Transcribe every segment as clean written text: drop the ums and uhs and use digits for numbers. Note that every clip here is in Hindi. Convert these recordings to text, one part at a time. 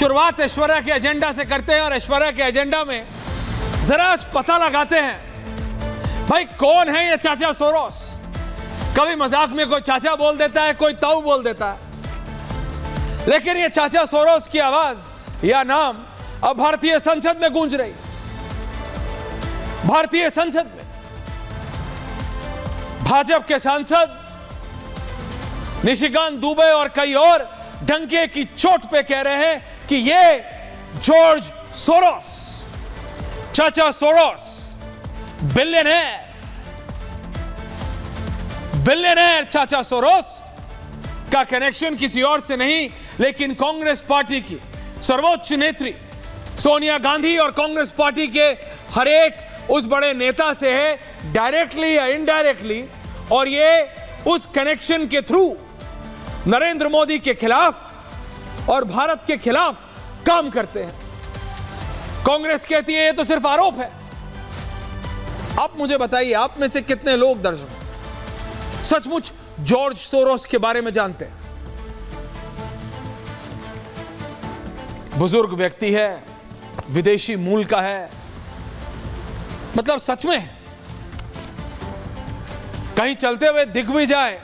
शुरुआत ऐश्वर्या के एजेंडा से करते हैं और ऐश्वर्या के एजेंडा में जरा आज पता लगाते हैं भाई कौन है ये चाचा सोरोस। कभी मजाक में कोई चाचा बोल देता है, कोई ताऊ बोल देता है, लेकिन ये चाचा सोरोस की आवाज या नाम अब भारतीय संसद में गूंज रही। भारतीय संसद में भाजपा के सांसद निशिकांत दुबे और कई और डंके की चोट पे कह रहे हैं कि ये जॉर्ज सोरोस, चाचा सोरोस, बिलियनर चाचा सोरोस का कनेक्शन किसी और से नहीं लेकिन कांग्रेस पार्टी की सर्वोच्च नेत्री सोनिया गांधी और कांग्रेस पार्टी के हर एक उस बड़े नेता से है, डायरेक्टली या इनडायरेक्टली। और ये उस कनेक्शन के थ्रू नरेंद्र मोदी के खिलाफ और भारत के खिलाफ काम करते हैं। कांग्रेस कहती है ये तो सिर्फ आरोप है। आप मुझे बताइए, आप में से कितने लोग दर्शक सचमुच जॉर्ज सोरोस के बारे में जानते हैं? बुजुर्ग व्यक्ति है, विदेशी मूल का है, मतलब सच में कहीं चलते हुए दिख भी जाए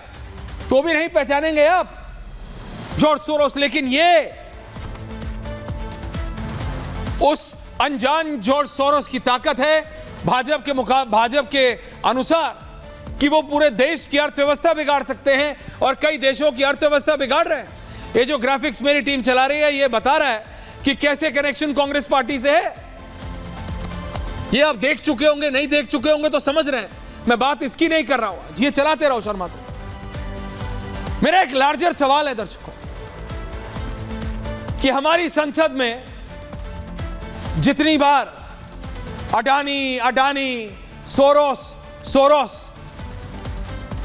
तो भी नहीं पहचानेंगे आप जॉर्ज सोरोस। लेकिन ये उस अनजान जॉर्ज सोरोस की ताकत है भाजपा के अनुसार कि वो पूरे देश की अर्थव्यवस्था बिगाड़ सकते हैं और कई देशों की अर्थव्यवस्था बिगाड़ रहे हैं। ये जो ग्राफिक्स मेरी टीम चला रही है ये बता रहा है कि कैसे कनेक्शन कांग्रेस पार्टी से है। ये आप देख चुके होंगे, नहीं देख चुके होंगे तो समझ रहे हैं, मैं बात इसकी नहीं कर रहा हूं। ये चलाते रहो शर्मा। तो मेरा एक लार्जर सवाल है दर्शकों कि हमारी संसद में जितनी बार अडानी सोरोस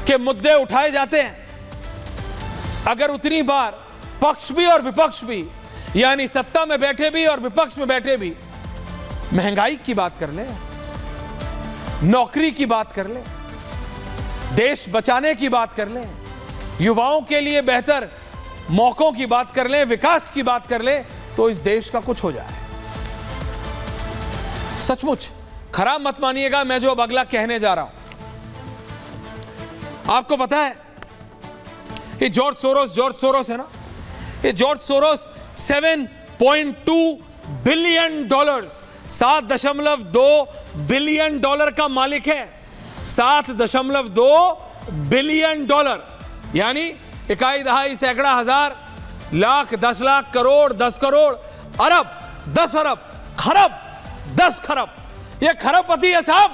के मुद्दे उठाए जाते हैं, अगर उतनी बार पक्ष भी और विपक्ष भी, यानी सत्ता में बैठे भी और विपक्ष में बैठे भी, महंगाई की बात कर ले, नौकरी की बात कर ले, देश बचाने की बात कर ले, युवाओं के लिए बेहतर मौकों की बात कर ले, विकास की बात कर ले, तो इस देश का कुछ हो जाए। सचमुच खराब मत मानिएगा मैं जो अब अगला कहने जा रहा हूं। आपको पता है ये जॉर्ज सोरोस है ना, ये George Soros 7.2 billion dollars, $7.2 billion का मालिक है। $7.2 बिलियन, यानी इकाई दहाई सैकड़ा हजार लाख 10 लाख करोड़ 10 करोड़ अरब 10 अरब खरब 10 खरब, ये खरबपति है साहब।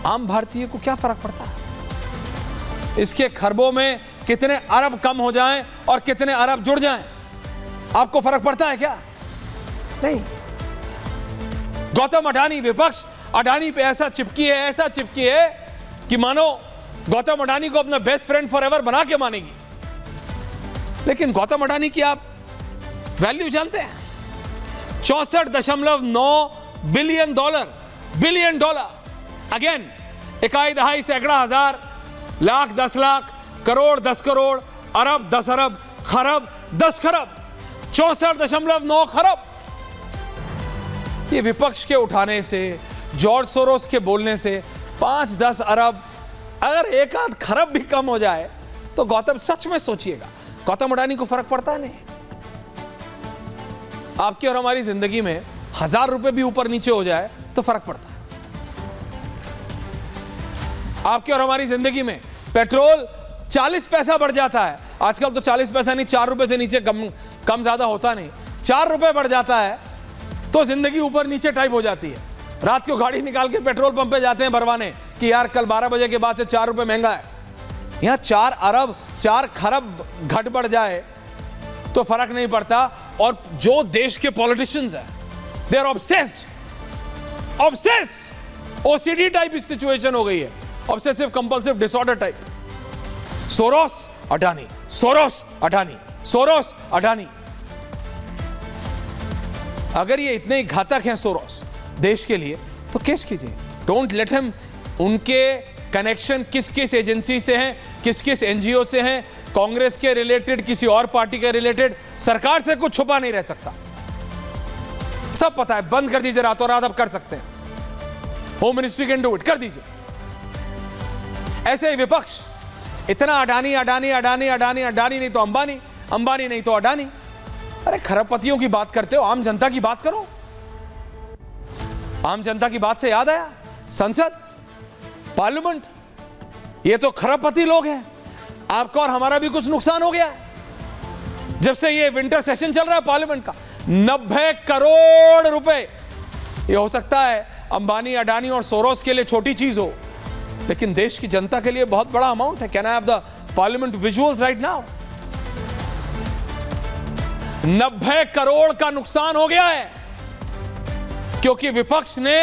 आम भारतीय को क्या फर्क पड़ता है इसके खरबों में कितने अरब कम हो जाएं और कितने अरब जुड़ जाएं? आपको फर्क पड़ता है क्या? नहीं। गौतम अडानी, विपक्ष अडानी पे ऐसा चिपकी है कि मानो गौतम अडानी को अपना बेस्ट फ्रेंड फॉरएवर बना के मानेगी। लेकिन गौतम अडानी की आप वैल्यू जानते हैं? $64.9 बिलियन। अगेन इकाई दहाई सैकड़ा हजार लाख 10 लाख करोड़ 10 करोड़ अरब 10 अरब खरब 10 खरब 64.9 खरब। ये विपक्ष के उठाने से, जॉर्ज सोरोस के बोलने से 5-10 अरब, अगर एक आध खरब भी कम हो जाए तो गौतम, सच में सोचिएगा, गौतम अडानी को फर्क पड़ता है? नहीं। आपकी और हमारी जिंदगी में 1000 रुपए भी ऊपर नीचे हो जाए तो फर्क पड़ता है। आपकी और हमारी जिंदगी में पेट्रोल 40 पैसा बढ़ जाता है, आजकल तो 40 पैसा नहीं, 4 रुपए से नीचे कम ज्यादा होता नहीं, 4 रुपए बढ़ जाता है तो जिंदगी ऊपर नीचे टाइप हो जाती है। रात को गाड़ी निकाल के पेट्रोल पंप पे जाते हैं भरवाने कि यार कल 12 बजे के बाद से 4 रुपए महंगा है। यहां 4 अरब 4 खरब घट बढ़ जाए तो फर्क नहीं पड़ता। और जो देश के पॉलिटिशियंस हैं, they are obsessed, OCD type इस सिचुएशन हो गई है, obsessive compulsive disorder type. Soros Adani, Soros Adani, Soros Adani. अगर ये इतने घातक हैं सोरोस देश के लिए तो केस कीजिए। डोंट लेट हिम उनके कनेक्शन किस किस एजेंसी से हैं, किस किस एनजीओ से हैं, कांग्रेस के रिलेटेड, किसी और पार्टी के रिलेटेड, सरकार से कुछ छुपा नहीं रह सकता। सब पता है। बंद कर दीजिए रातों रात, अब कर सकते हैं। Home ministry can do it, कर दीजिए। ऐसे ही विपक्ष इतना अडानी अडानी अडानी अडानी अडानी नहीं तो अंबानी, अंबानी नहीं तो अडानी। अरे खरबपतियों की बात करते हो, आम जनता की बात करो। आम जनता की बात से याद आया, संसद, पार्लियामेंट, ये तो खरबपति लोग हैं। आपका और हमारा भी कुछ नुकसान हो गया है जब से ये विंटर सेशन चल रहा है पार्लियामेंट का। 90 करोड़ रुपए। ये हो सकता है अंबानी, अडानी और सोरोस के लिए छोटी चीज हो, लेकिन देश की जनता के लिए बहुत बड़ा अमाउंट है। Can I have the parliament visuals right now? 90 crore का नुकसान हो गया है क्योंकि विपक्ष ने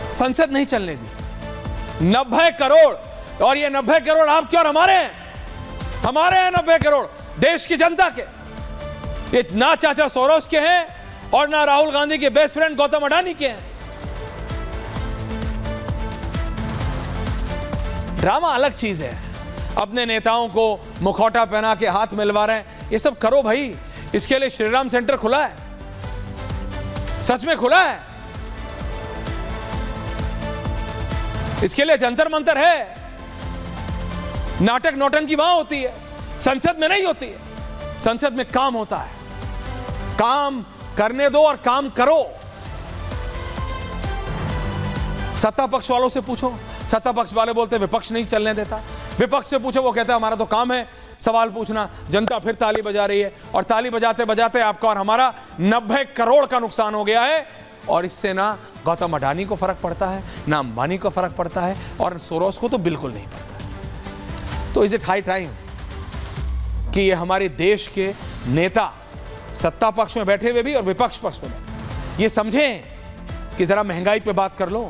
संसद नहीं चलने दी। 90 करोड़, और ये 90 करोड़ आपके और हमारे हैं। हमारे हैं 90 करोड़, देश की जनता के। ये ना चाचा सोरोस के हैं और ना राहुल गांधी के बेस्ट फ्रेंड गौतम अडानी के हैं। ड्रामा अलग चीज है। अपने नेताओं को मुखौटा पहना के हाथ मिलवा रहे हैं, ये सब करो भाई। इसके लिए श्रीराम सेंटर खुला है, सच में खुला है। इसके लिए जंतर मंतर है। नाटक नौटंकी वहां होती है, संसद में नहीं होती है। संसद में काम होता है। काम करने दो और काम करो। सत्ता पक्ष वालों से पूछो, सत्ता पक्ष वाले बोलते विपक्ष नहीं चलने देता। विपक्ष से पूछो, वो कहता है हमारा तो काम है सवाल पूछना। जनता फिर ताली बजा रही है, और ताली बजाते बजाते आपका और हमारा 90 करोड़ का नुकसान हो गया है। और इससे ना गौतम अडानी को फर्क पड़ता है, ना अंबानी को फर्क पड़ता है, और सोरोस को तो बिल्कुल नहीं पड़ता। तो इज इट हाई टाइम कि ये हमारे देश के नेता, सत्ता पक्ष में बैठे हुए भी और विपक्ष पक्ष में, ये समझें कि जरा महंगाई पे बात कर लो।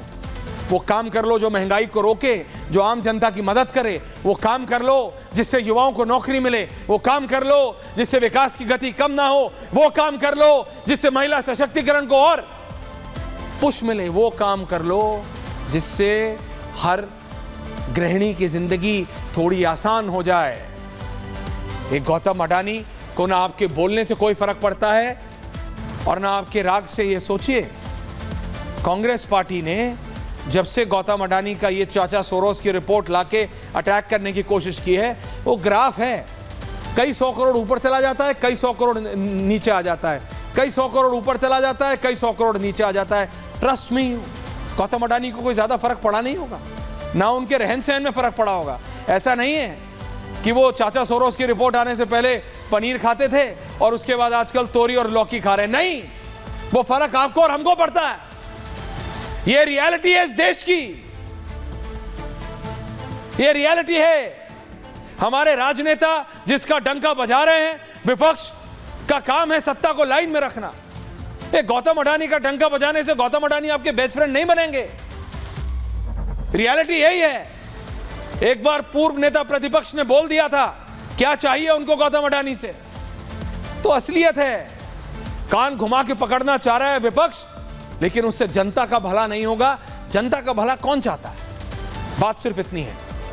वो काम कर लो जो महंगाई को रोके, जो आम जनता की मदद करे। वो काम कर लो जिससे युवाओं को नौकरी मिले। वो काम कर लो जिससे विकास की गति कम ना हो। वो काम कर लो जिससे महिला सशक्तिकरण को और पुश मिले। वो काम कर लो जिससे हर गृहिणी की जिंदगी थोड़ी आसान हो जाए। एक गौतम अडानी को ना आपके बोलने से कोई फर्क पड़ता है और ना आपके राग से। ये सोचिए, कांग्रेस पार्टी ने जब से गौतम अडानी का ये चाचा सोरोस की रिपोर्ट लाके अटैक करने की कोशिश की है, वो ग्राफ है, कई 100 करोड़ ऊपर चला जाता है, कई 100 करोड़ नीचे आ जाता है, कई 100 करोड़ ऊपर चला जाता है, कई 100 करोड़ नीचे आ जाता है। ट्रस्ट मी, गौतम अडानी को कोई ज्यादा फर्क पड़ा नहीं होगा, ना उनके रहन सहन में फर्क पड़ा होगा। ऐसा नहीं है कि वो चाचा सोरोस की रिपोर्ट आने से पहले पनीर खाते थे और उसके बाद आजकल तोरी और लौकी खा रहे। नहीं, वो फर्क आपको और हमको पड़ता है। ये रियलिटी है इस देश की, ये रियलिटी है। हमारे राजनेता जिसका डंका बजा रहे हैं, विपक्ष का काम है सत्ता को लाइन में रखना। ये गौतम अडानी का डंका बजाने से गौतम अडानी आपके बेस्ट फ्रेंड नहीं बनेंगे। रियलिटी यही है। एक बार पूर्व नेता प्रतिपक्ष ने बोल दिया था क्या चाहिए उनको गौतम अडानी से, तो असलियत है। कान घुमा के पकड़ना चाह रहा है विपक्ष, लेकिन उससे जनता का भला नहीं होगा। जनता का भला कौन चाहता है? बात सिर्फ इतनी है।